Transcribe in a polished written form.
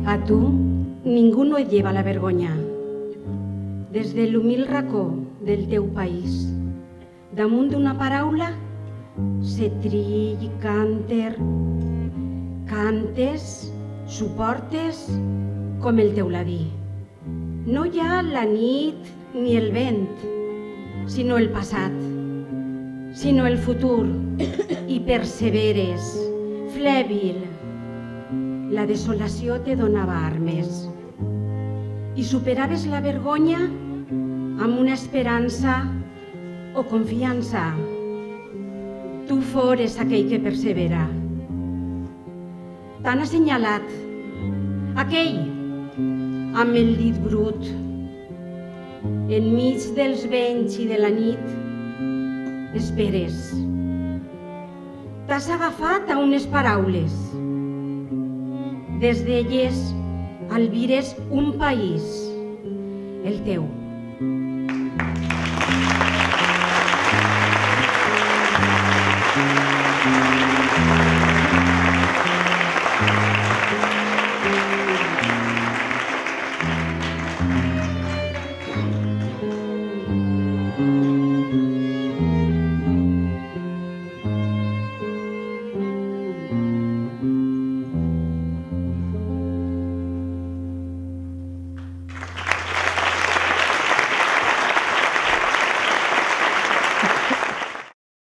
A tu ningú no et lleva la vergonya. Des de l'humil racó del teu país, damunt d'una paraula, setrill, cànter, cantes, suportes com el teuladí. No hi ha la nit ni el vent, sinó el passat, sinó el futur, i perseveres, flèbil. La desolació te donava armes i superaves la vergonya amb una esperança o confiança. Tu fores aquell que persevera. T'han assenyalat, aquell amb el dit brut. Enmig dels vents i de la nit, esperes. T'has agafat a unes paraules. Des d'elles albires un país, el teu.